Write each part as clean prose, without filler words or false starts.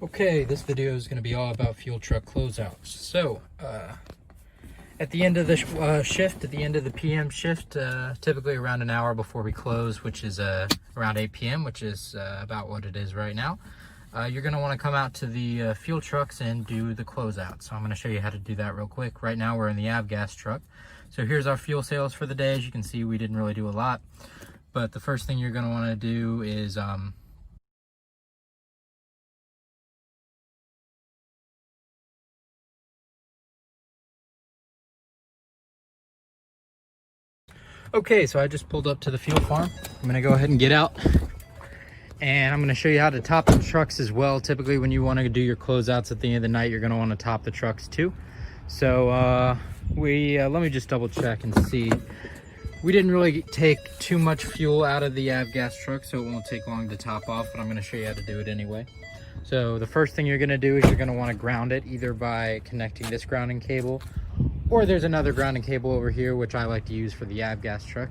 Okay, this video is going to be all about fuel truck closeouts. So, at the end of the shift, at the end of the PM shift, typically around an hour before we close, which is around 8 p.m., which is about what it is right now, you're going to want to come out to the fuel trucks and do the closeout. So I'm going to show you how to do that real quick. Right now we're in the avgas truck. So here's our fuel sales for the day. As you can see, we didn't really do a lot, but the first thing you're going to want to do is okay, so I just pulled up to the fuel farm. I'm gonna go ahead and get out, and I'm gonna show you how to top the trucks as well. Typically when you wanna do your closeouts at the end of the night, you're gonna wanna top the trucks too. So let me just double check and see. We didn't really take too much fuel out of the avgas truck, so it won't take long to top off, but I'm gonna show you how to do it anyway. So the first thing you're gonna do is you're gonna wanna ground it, either by connecting this grounding cable, or there's another grounding cable over here, which I like to use for the avgas truck.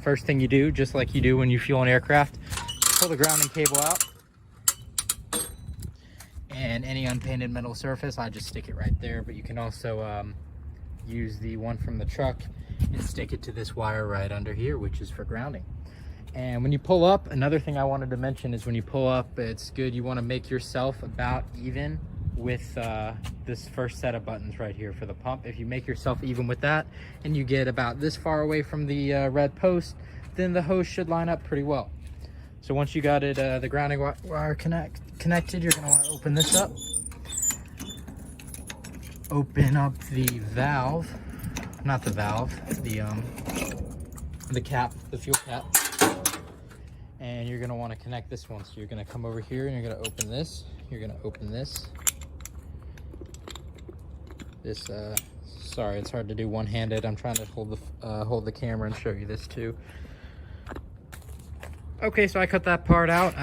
First thing you do, just like you do when you fuel an aircraft, pull the grounding cable out, and any unpainted metal surface, I just stick it right there. But you can also use the one from the truck and stick it to this wire right under here, which is for grounding. And when you pull up, another thing I wanted to mention is when you pull up, it's good, you want to make yourself about even with this first set of buttons right here for the pump. If you make yourself even with that and you get about this far away from the red post, then the hose should line up pretty well. So once you got it, the grounding wire connected, you're going to want to open this up. Open up the valve, not the valve, the cap, the fuel cap. And you're going to want to connect this one. So you're going to come over here and you're going to open this. You're going to open this. Sorry, it's hard to do one-handed. I'm trying to hold the camera and show you this too. Okay, so I cut that part out.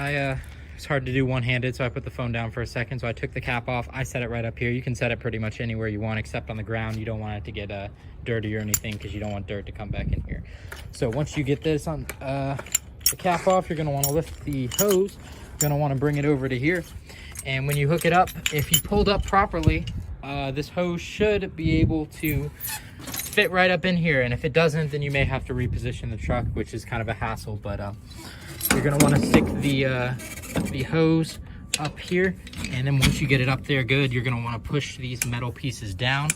It's hard to do one-handed, so I put the phone down for a second. So I took the cap off. I set it right up here. You can set it pretty much anywhere you want, except on the ground. You don't want it to get dirty or anything, because you don't want dirt to come back in here. So once you get this on the cap off, you're going to want to lift the hose. You're going to want to bring it over to here. And when you hook it up, if you pulled up properly, this hose should be able to fit right up in here. And if it doesn't, then you may have to reposition the truck, which is kind of a hassle. But you're going to want to stick the hose up here. And then once you get it up there good, you're going to want to push these metal pieces down.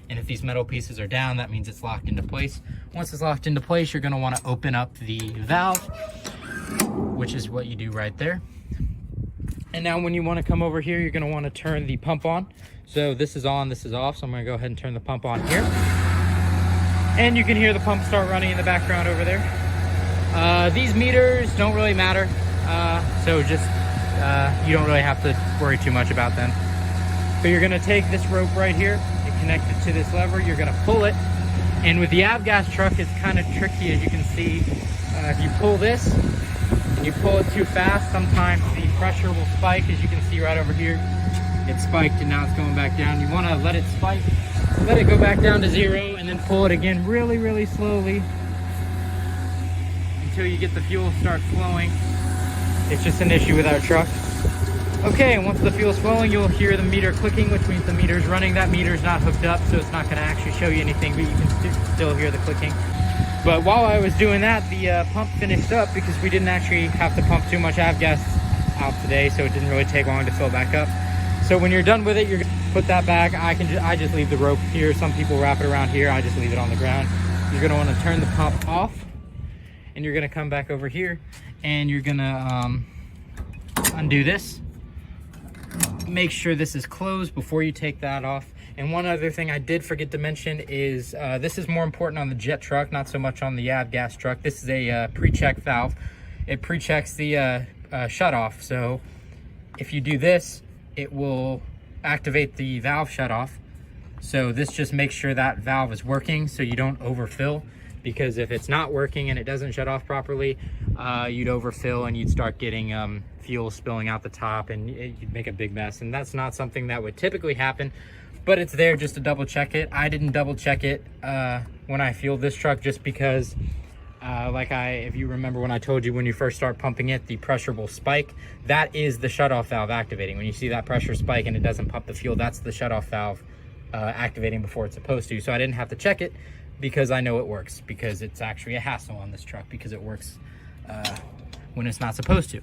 And if these metal pieces are down, that means it's locked into place. Once it's locked into place, you're going to want to open up the valve, which is what you do right there. And now when you want to come over here, you're going to want to turn the pump on. So this is on, this is off. So I'm going to go ahead and turn the pump on here. And you can hear the pump start running in the background over there. These meters don't really matter. So just, you don't really have to worry too much about them. But you're going to take this rope right here and connect it to this lever. You're going to pull it. And with the avgas truck, it's kind of tricky, as you can see. If you pull this and you pull it too fast, sometimes the pressure will spike. As you can see right over here, it spiked and now it's going back down. You want to let it spike, let it go back down to 0, and then pull it again really, really slowly until you get the fuel start flowing. It's just an issue with our truck. Okay, and once the fuel's flowing, you'll hear the meter clicking, which means the meter's running. That meter's not hooked up, so it's not going to actually show you anything, but you can still hear the clicking. But while I was doing that, the pump finished up because we didn't actually have to pump too much avgas out today, so it didn't really take long to fill back up. So when you're done with it, you're going to put that back. I just leave the rope here. Some people wrap it around here. I just leave it on the ground. You're going to want to turn the pump off, and you're going to come back over here, and you're going to undo this. Make sure this is closed before you take that off. And one other thing I did forget to mention is this is more important on the jet truck, not so much on the avgas truck. This is a pre-check valve. It pre-checks the shut-off. So if you do this, it will activate the valve shut-off. So this just makes sure that valve is working so you don't overfill. Because if it's not working and it doesn't shut off properly, you'd overfill and you'd start getting fuel spilling out the top, and you'd make a big mess. And that's not something that would typically happen, but it's there just to double check it. I didn't double check it when I fueled this truck, just because If you remember when I told you when you first start pumping it, the pressure will spike. That is the shutoff valve activating. When you see that pressure spike and it doesn't pump the fuel, that's the shutoff valve activating before it's supposed to. So I didn't have to check it because I know it works, because it's actually a hassle on this truck because it works when it's not supposed to.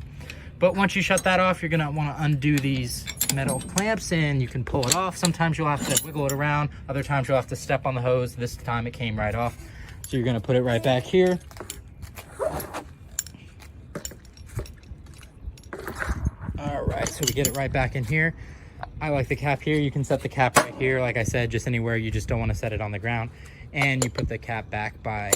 But once you shut that off, you're gonna wanna undo these metal clamps and you can pull it off. Sometimes you'll have to wiggle it around. Other times you'll have to step on the hose. This time it came right off. So you're gonna put it right back here. All right, so we get it right back in here. I like the cap here. You can set the cap right here. Like I said, just anywhere you just don't wanna set it on the ground. And you put the cap back by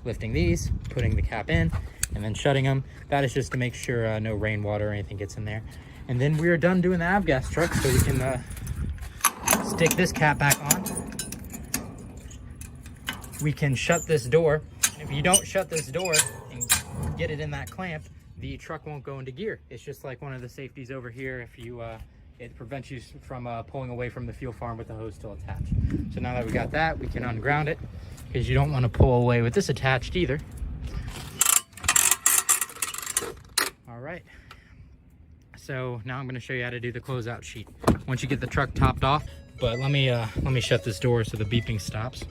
lifting these, putting the cap in, and then shutting them. That is just to make sure no rainwater or anything gets in there. And then we are done doing the avgas truck, so we can stick this cap back on. We can shut this door. If you don't shut this door and get it in that clamp, the truck won't go into gear. It's just like one of the safeties over here. If you, it prevents you from pulling away from the fuel farm with the hose still attached. So now that we got that, we can unground it, because you don't want to pull away with this attached either. All right, so now I'm going to show you how to do the closeout sheet once you get the truck topped off. But let me shut this door so the beeping stops.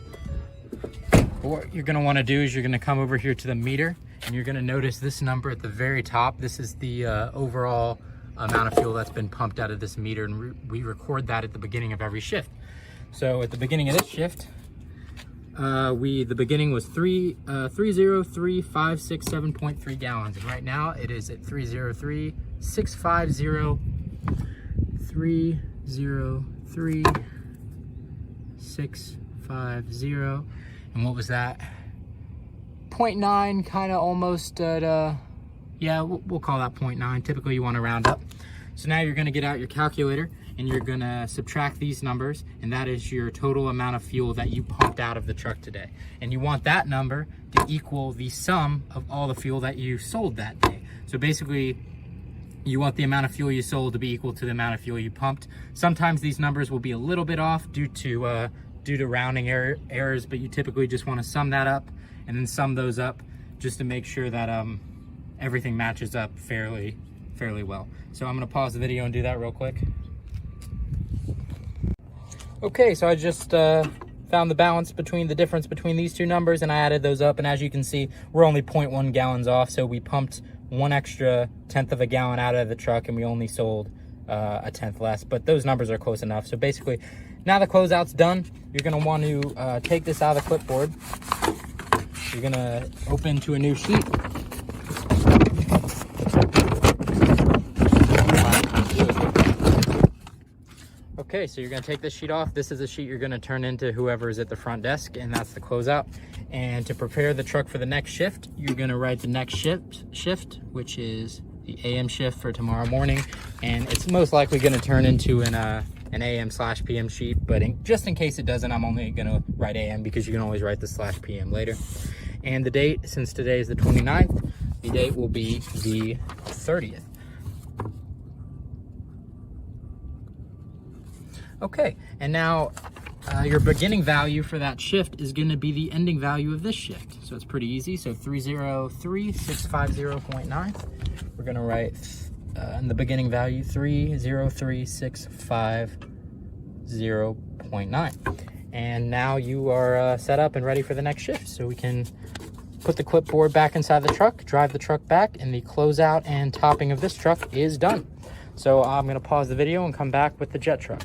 What you're going to want to do is you're going to come over here to the meter, and you're going to notice this number at the very top. This is the overall amount of fuel that's been pumped out of this meter, and we record that at the beginning of every shift. So at the beginning of this shift, the beginning was 303,567.3 gallons, and right now it is at 303,650. And what was that? 0.9, kind of almost at, yeah, we'll call that 0.9. Typically you want to round up. So now you're going to get out your calculator and you're going to subtract these numbers, and that is your total amount of fuel that you pumped out of the truck today. And you want that number to equal the sum of all the fuel that you sold that day. So basically, you want the amount of fuel you sold to be equal to the amount of fuel you pumped. Sometimes these numbers will be a little bit off due to rounding errors, but you typically just want to sum that up and then sum those up just to make sure that everything matches up fairly well. So I'm going to pause the video and do that real quick. Okay, so I just found the balance between the difference between these two numbers, and I added those up, and as you can see, we're only 0.1 gallons off, so we pumped 1 extra tenth of a gallon out of the truck and we only sold a tenth less, but those numbers are close enough. So basically, now the closeout's done, you're going to want to take this out of the clipboard. You're going to open to a new sheet. Okay, so you're going to take this sheet off. This is a sheet you're going to turn into whoever is at the front desk, and that's the closeout. And to prepare the truck for the next shift, you're going to write the next shift, which is the AM shift for tomorrow morning. And it's most likely going to turn into an AM/PM sheet, but just in case it doesn't, I'm only going to write AM, because you can always write the /PM later. And the date, since today is the 29th, the date will be the 30th. Okay, and now your beginning value for that shift is going to be the ending value of this shift. So it's pretty easy. So 303,650.9. We're going to write in the beginning value 303,650.9. And now you are set up and ready for the next shift. So we can put the clipboard back inside the truck, drive the truck back, and the closeout and topping of this truck is done. So I'm going to pause the video and come back with the jet truck.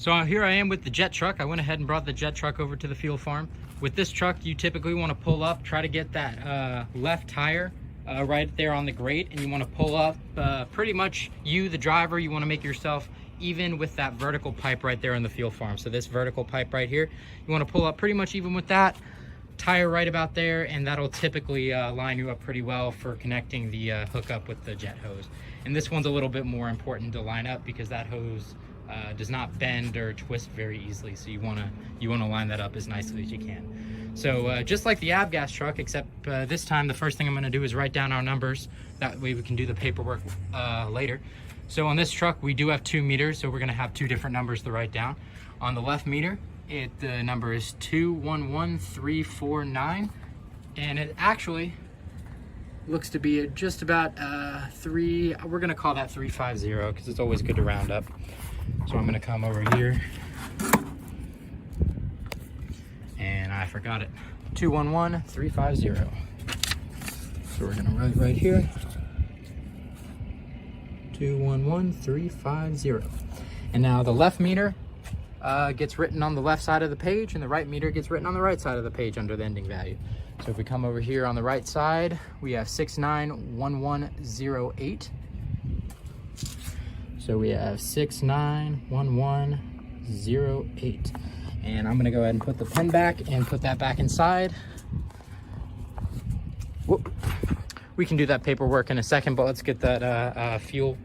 So here I am with the jet truck. I went ahead and brought the jet truck over to the fuel farm. With this truck, you typically want to pull up, try to get that left tire right there on the grate, and you want to pull up pretty much, you, the driver, you want to make yourself even with that vertical pipe right there in the fuel farm. So this vertical pipe right here, you want to pull up pretty much even with that tire right about there, and that'll typically line you up pretty well for connecting the hookup with the jet hose. And this one's a little bit more important to line up because that hose does not bend or twist very easily, so you want to line that up as nicely as you can. So just like the avgas truck, except this time the first thing I'm going to do is write down our numbers. That way we can do the paperwork later. So on this truck we do have 2 meters, so we're going to have 2 different numbers to write down. On the left meter, the number is 211349, And it actually looks to be just about we're gonna call that 350 because it's always good to round up. So I'm gonna come over here, and I forgot it, 211350. So we're gonna write right here, 211350. And now the left meter gets written on the left side of the page, and the right meter gets written on the right side of the page under the ending value. So if we come over here on the right side, we have 691108. So we have 691108. And I'm gonna go ahead and put the pen back and put that back inside. Whoop. We can do that paperwork in a second, but let's get that fuel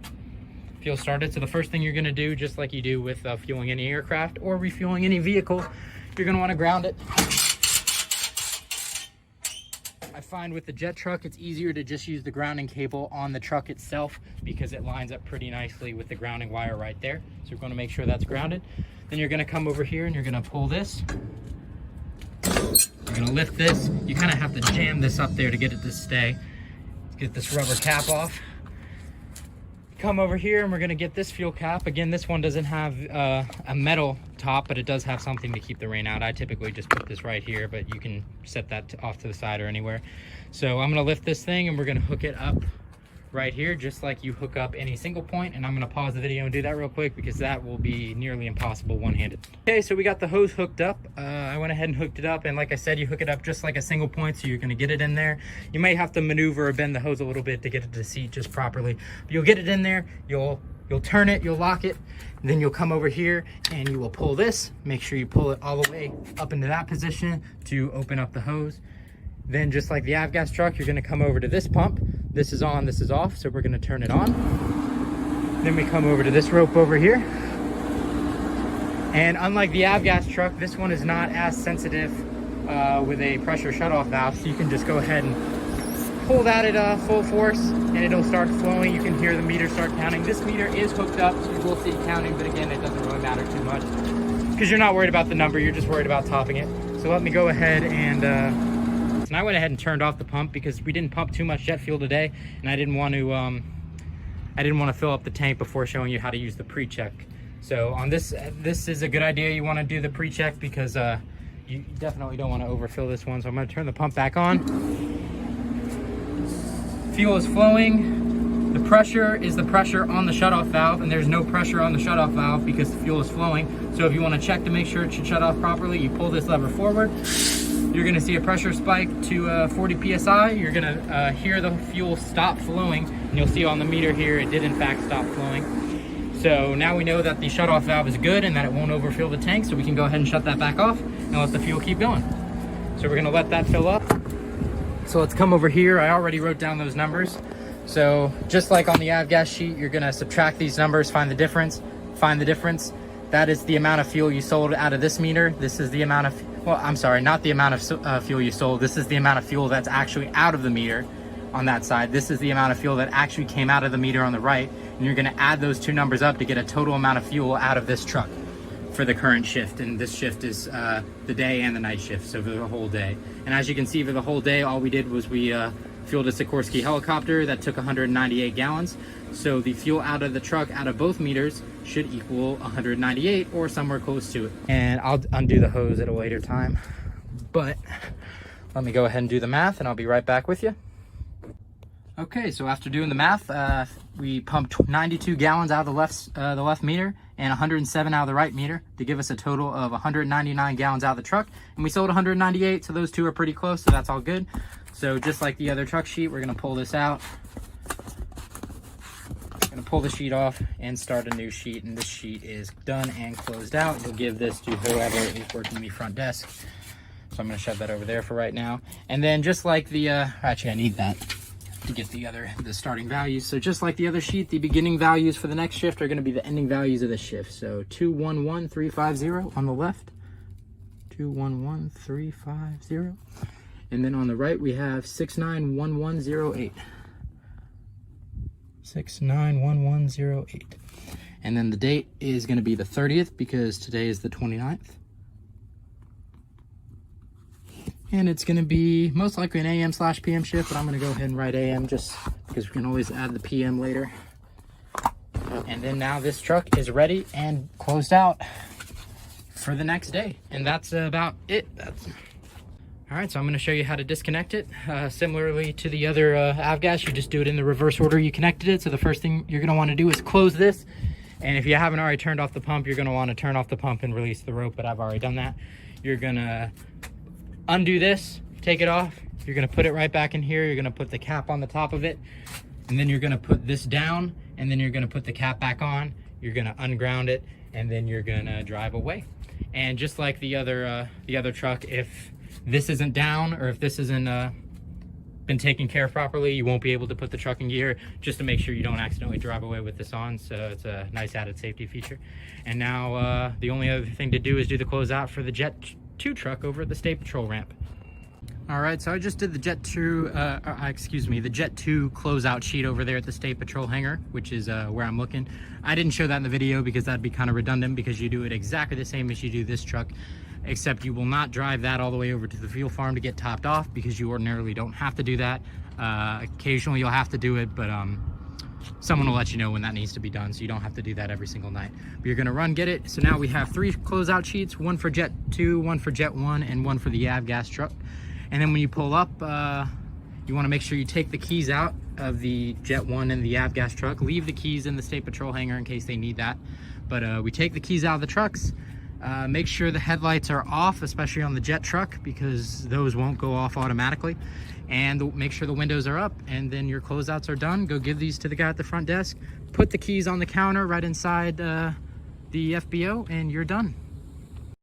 started. So the first thing you're gonna do, just like you do with fueling any aircraft or refueling any vehicle, you're gonna wanna ground it. I find with the jet truck, it's easier to just use the grounding cable on the truck itself because it lines up pretty nicely with the grounding wire right there. So we're gonna make sure that's grounded. Then you're gonna come over here and you're gonna pull this. You're gonna lift this. You kind of have to jam this up there to get it to stay. Let's get this rubber cap off. Come over here and we're gonna get this fuel cap. Again, this one doesn't have a metal top, but it does have something to keep the rain out. I typically just put this right here, but you can set that off to the side or anywhere. So I'm gonna lift this thing and we're gonna hook it up right here, just like you hook up any single point. And I'm gonna pause the video and do that real quick because that will be nearly impossible one-handed. Okay, so we got the hose hooked up. I went ahead and hooked it up, and like I said, you hook it up just like a single point, so you're gonna get it in there. You may have to maneuver or bend the hose a little bit to get it to seat just properly, but you'll get it in there. You'll turn it, you'll lock it, and then you'll come over here and you will pull this. Make sure you pull it all the way up into that position to open up the hose. Then just like the avgas truck, you're gonna come over to this pump. This is on, this is off, so we're gonna turn it on. Then we come over to this rope over here. And unlike the avgas truck, this one is not as sensitive with a pressure shutoff valve, so you can just go ahead and pull that at full force and it'll start flowing. You can hear the meter start counting. This meter is hooked up, so you will see it counting, but again, it doesn't really matter too much because you're not worried about the number, you're just worried about topping it. So let me go ahead and I went ahead and turned off the pump because we didn't pump too much jet fuel today, and I didn't want to fill up the tank before showing you how to use the pre-check. So on this is a good idea. You want to do the pre-check because you definitely don't want to overfill this one. So I'm going to turn the pump back on. Fuel is flowing. The pressure is the pressure on the shutoff valve, and there's no pressure on the shutoff valve because the fuel is flowing. So if you want to check to make sure it should shut off properly, you pull this lever forward. You're gonna see a pressure spike to 40 PSI. You're gonna hear the fuel stop flowing, and you'll see on the meter here, it did in fact stop flowing. So now we know that the shutoff valve is good and that it won't overfill the tank, so we can go ahead and shut that back off and let the fuel keep going. So we're gonna let that fill up. So let's come over here. I already wrote down those numbers. So just like on the avgas sheet, you're gonna subtract these numbers, find the difference. That is the amount of fuel you sold out of this meter. This is the amount of, well, I'm sorry, not the amount of fuel you sold. This is the amount of fuel that's actually out of the meter on that side. This is the amount of fuel that actually came out of the meter on the right. And you're gonna add those two numbers up to get a total amount of fuel out of this truck for the current shift. And this shift is the day and the night shift, so for the whole day. And as you can see, for the whole day, all we did was we fueled a Sikorsky helicopter that took 198 gallons. So the fuel out of the truck, out of both meters, should equal 198 or somewhere close to it. And I'll undo the hose at a later time, but let me go ahead and do the math and I'll be right back with you. Okay, so after doing the math, we pumped 92 gallons out of the left meter and 107 out of the right meter to give us a total of 199 gallons out of the truck. And we sold 198, so those two are pretty close, so that's all good. So just like the other truck sheet, we're gonna pull this out. Gonna pull the sheet off and start a new sheet, and this sheet is done and closed out. You'll give this to whoever is working the front desk. So I'm gonna shove that over there for right now. And then just like the, actually I need that to get the starting values. So just like the other sheet, the beginning values for the next shift are gonna be the ending values of the shift. So 211350 on the left, 211350. And then on the right, we have 691108. 691108. And then the date is going to be the 30th because today is the 29th. And it's gonna be most likely an AM/PM shift, but I'm gonna go ahead and write AM just because we can always add the PM later. And then now this truck is ready and closed out for the next day. And that's about it. All right, so I'm gonna show you how to disconnect it. Similarly to the other avgas, you just do it in the reverse order you connected it. So the first thing you're gonna wanna do is close this. And if you haven't already turned off the pump, you're gonna wanna turn off the pump and release the rope, but I've already done that. You're gonna undo this, take it off. You're gonna put it right back in here. You're gonna put the cap on the top of it. And then you're gonna put this down, and then you're gonna put the cap back on. You're gonna unground it, and then you're gonna drive away. And just like the other truck, if this isn't down or if this isn't been taken care of properly, you won't be able to put the truck in gear, just to make sure you don't accidentally drive away with this on. So it's a nice added safety feature. And now the only other thing to do is do the closeout for the Jet 2 truck over at the State Patrol ramp. All right, so I just did the Jet 2 closeout sheet over there at the State Patrol hangar, which is where I'm looking. I didn't show that in the video because that'd be kind of redundant, because you do it exactly the same as you do this truck, except you will not drive that all the way over to the fuel farm to get topped off, because you ordinarily don't have to do that. Occasionally you'll have to do it, but someone will let you know when that needs to be done, so you don't have to do that every single night. But you're gonna run, get it. So now we have 3 closeout sheets, one for Jet 2, one for Jet 1, and one for the avgas truck. And then when you pull up, you wanna make sure you take the keys out of the Jet 1 and the avgas truck. Leave the keys in the State Patrol hangar in case they need that. But we take the keys out of the trucks. Make sure the headlights are off, especially on the Jet truck, because those won't go off automatically. And make sure the windows are up, and then your closeouts are done. Go give these to the guy at the front desk. Put the keys on the counter right inside the FBO, and you're done.